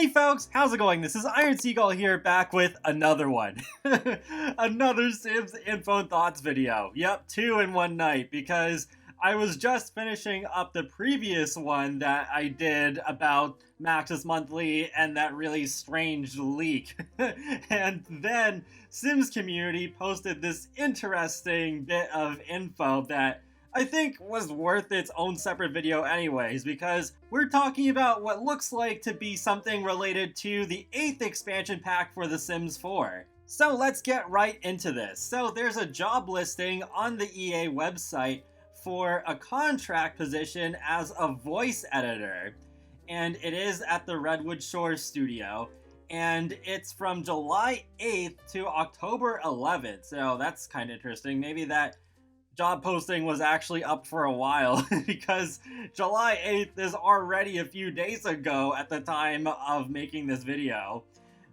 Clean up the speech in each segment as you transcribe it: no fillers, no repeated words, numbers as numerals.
Hey folks, how's it going? This is Iron Seagull here, back with another one. Another Sims Info and Thoughts video. Yep, 2 in one night, because I was just finishing up the previous one that I did about Maxis Monthly and that really strange leak. And then Sims Community posted this interesting bit of info that I think was worth its own separate video anyways, because we're talking about what looks like to be something related to the 8th expansion pack for The Sims 4. So let's get right into this. So there's a job listing on the EA website for a contract position as a voice editor, and it is at the Redwood Shores studio, and it's from July 8th to October 11th, so that's kind of interesting. Maybe that job posting was actually up for a while because July 8th is already a few days ago at the time of making this video.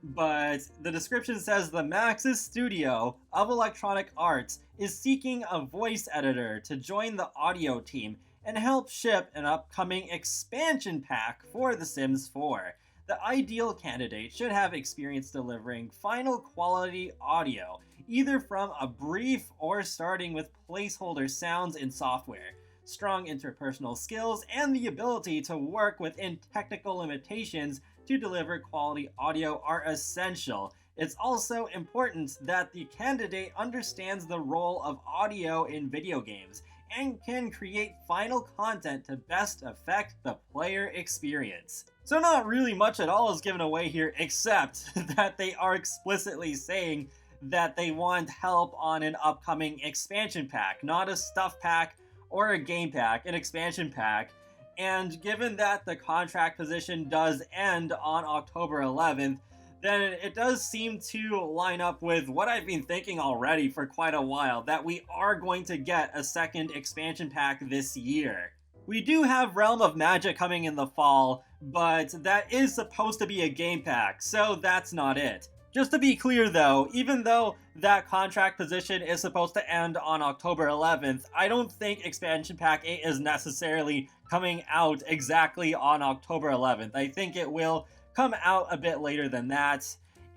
But the description says the Maxis Studio of Electronic Arts is seeking a voice editor to join the audio team and help ship an upcoming expansion pack for The Sims 4. The ideal candidate should have experience delivering final quality audio, either from a brief or starting with placeholder sounds in software. Strong interpersonal skills and the ability to work within technical limitations to deliver quality audio are essential. It's also important that the candidate understands the role of audio in video games and can create final content to best affect the player experience. So not really much at all is given away here, except that they are explicitly saying that they want help on an upcoming expansion pack, not a stuff pack or a game pack, an expansion pack. And given that the contract position does end on October 11th, then it does seem to line up with what I've been thinking already for quite a while, that we are going to get a second expansion pack this year. We do have Realm of Magic coming in the fall, but that is supposed to be a game pack, so that's not it. Just to be clear though, even though that contract position is supposed to end on October 11th, I don't think Expansion Pack 8 is necessarily coming out exactly on October 11th. I think it will come out a bit later than that,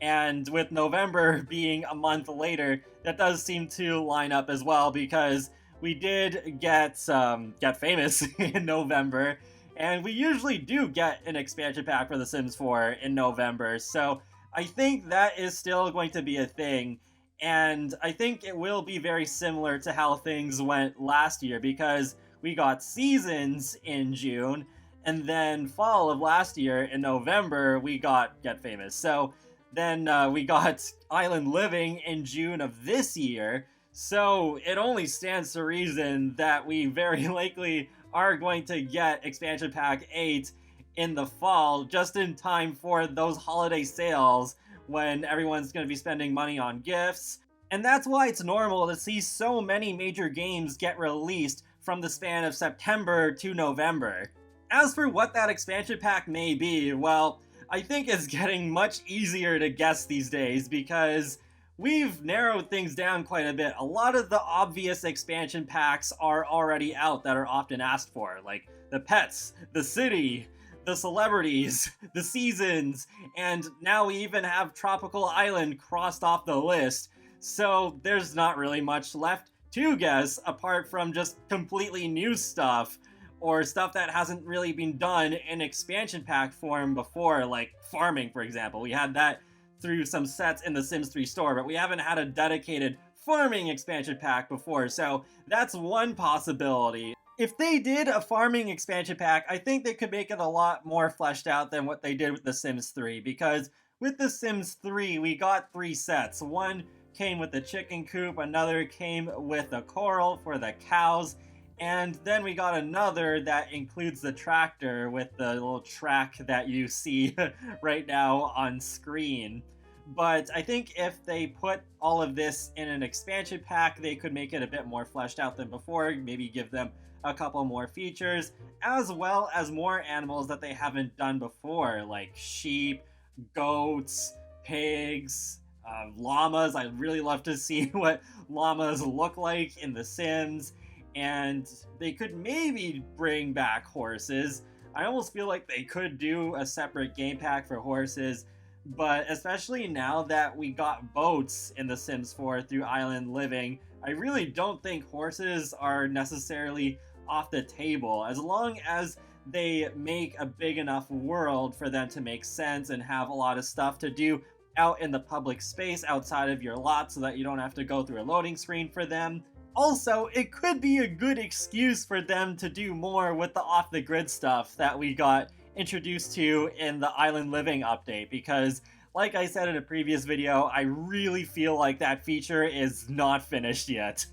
and with November being a month later, that does seem to line up as well, because we did get Famous in November, and we usually do get an expansion pack for The Sims 4 in November, so I think that is still going to be a thing, and I think it will be very similar to how things went last year, because we got Seasons in June, and then fall of last year in November we got Get Famous. So then we got Island Living in June of this year, so it only stands to reason that we very likely are going to get Expansion Pack 8 in the fall, just in time for those holiday sales when everyone's going to be spending money on gifts. And that's why it's normal to see so many major games get released from the span of September to November. As for what that expansion pack may be, well, I think it's getting much easier to guess these days, because we've narrowed things down quite a bit. A lot of the obvious expansion packs are already out that are often asked for, like the pets, the city, the celebrities, the seasons, and now we even have Tropical Island crossed off the list. So there's not really much left to guess apart from just completely new stuff, or stuff that hasn't really been done in expansion pack form before, like farming, for example. We had that through some sets in the Sims 3 store, but we haven't had a dedicated farming expansion pack before, so that's one possibility. If they did a farming expansion pack, I think they could make it a lot more fleshed out than what they did with The Sims 3, because with The Sims 3, we got 3 sets. One came with the chicken coop, another came with a corral for the cows, and then we got another that includes the tractor with the little track that you see right now on screen. But I think if they put all of this in an expansion pack, they could make it a bit more fleshed out than before, maybe give them a couple more features, as well as more animals that they haven't done before, like sheep, goats, pigs, llamas. I'd really love to see what llamas look like in The Sims, and they could maybe bring back horses. I almost feel like they could do a separate game pack for horses, but especially now that we got boats in The Sims 4 through Island Living, I really don't think horses are necessarily off the table, as long as they make a big enough world for them to make sense and have a lot of stuff to do out in the public space outside of your lot so that you don't have to go through a loading screen for them. Also, it could be a good excuse for them to do more with the off-the-grid stuff that we got introduced to in the Island Living update, because like I said in a previous video, I really feel like that feature is not finished yet.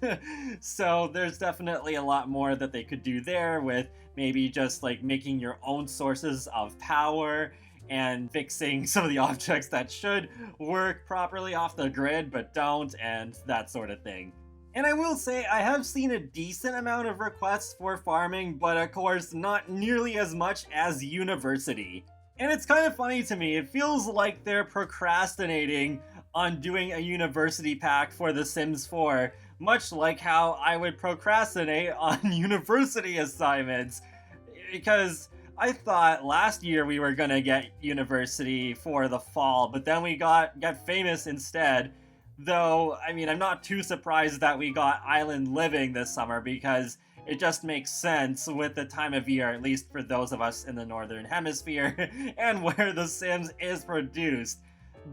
So there's definitely a lot more that they could do there, with maybe just like making your own sources of power and fixing some of the objects that should work properly off the grid but don't, and that sort of thing. And I will say, I have seen a decent amount of requests for farming, but of course not nearly as much as University. And it's kind of funny to me, it feels like they're procrastinating on doing a University pack for The Sims 4, much like how I would procrastinate on University assignments. Because I thought last year we were gonna get University for the fall, but then we got Famous instead. Though, I mean, I'm not too surprised that we got Island Living this summer, because it just makes sense with the time of year, at least for those of us in the Northern Hemisphere, and where The Sims is produced.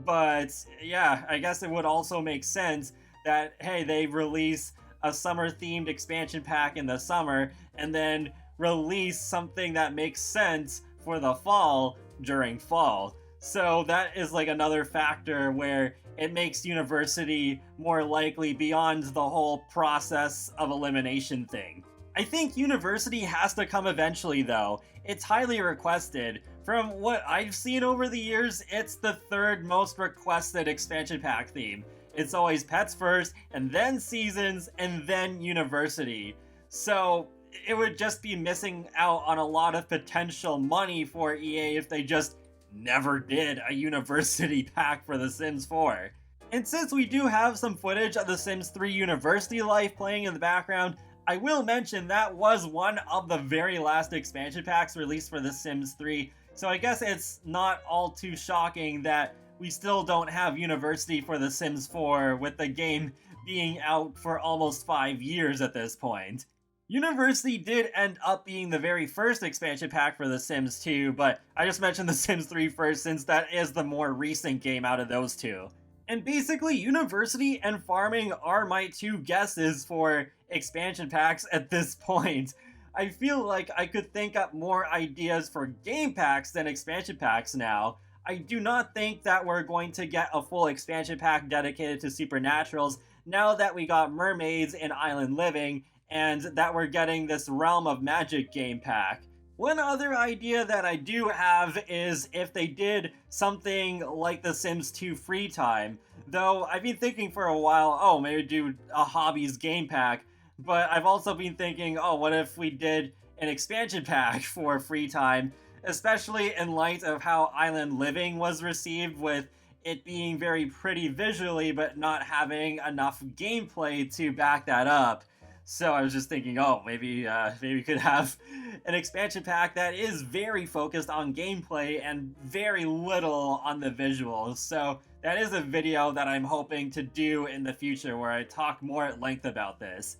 But yeah, I guess it would also make sense that, hey, they release a summer-themed expansion pack in the summer, and then release something that makes sense for the fall during fall. So that is like another factor where it makes University more likely beyond the whole process of elimination thing. I think University has to come eventually though. It's highly requested. From what I've seen over the years, it's the third most requested expansion pack theme. It's always Pets first, and then Seasons, and then University. So it would just be missing out on a lot of potential money for EA if they just never did a University pack for The Sims 4. And since we do have some footage of The Sims 3 University Life playing in the background, I will mention that was one of the very last expansion packs released for The Sims 3, so I guess it's not all too shocking that we still don't have University for The Sims 4, with the game being out for almost 5 years at this point. University did end up being the very first expansion pack for The Sims 2, but I just mentioned The Sims 3 first since that is the more recent game out of those two. And basically, University and farming are my two guesses for expansion packs at this point. I feel like I could think up more ideas for game packs than expansion packs now. I do not think that we're going to get a full expansion pack dedicated to Supernaturals now that we got Mermaids in Island Living, and that we're getting this Realm of Magic game pack. One other idea that I do have is if they did something like The Sims 2 Free Time, though I've been thinking for a while, oh, maybe do a Hobbies game pack, but I've also been thinking, oh, what if we did an expansion pack for Free Time, especially in light of how Island Living was received, with it being very pretty visually but not having enough gameplay to back that up. So I was just thinking, oh, maybe we could have an expansion pack that is very focused on gameplay and very little on the visuals. So that is a video that I'm hoping to do in the future where I talk more at length about this.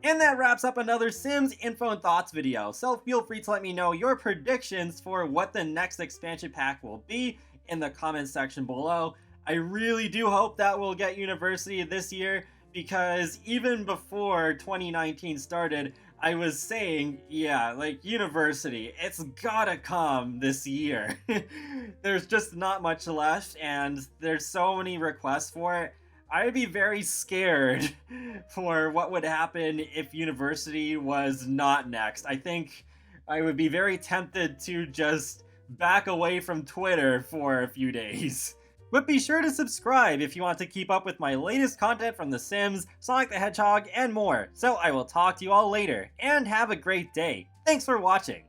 And that wraps up another Sims Info and Thoughts video, so feel free to let me know your predictions for what the next expansion pack will be in the comments section below. I really do hope that we'll get University this year, because even before 2019 started, I was saying, yeah, like, University, it's gotta come this year. There's just not much left, and there's so many requests for it. I'd be very scared for what would happen if University was not next. I think I would be very tempted to just back away from Twitter for a few days. But be sure to subscribe if you want to keep up with my latest content from The Sims, Sonic the Hedgehog, and more. So I will talk to you all later, and have a great day. Thanks for watching!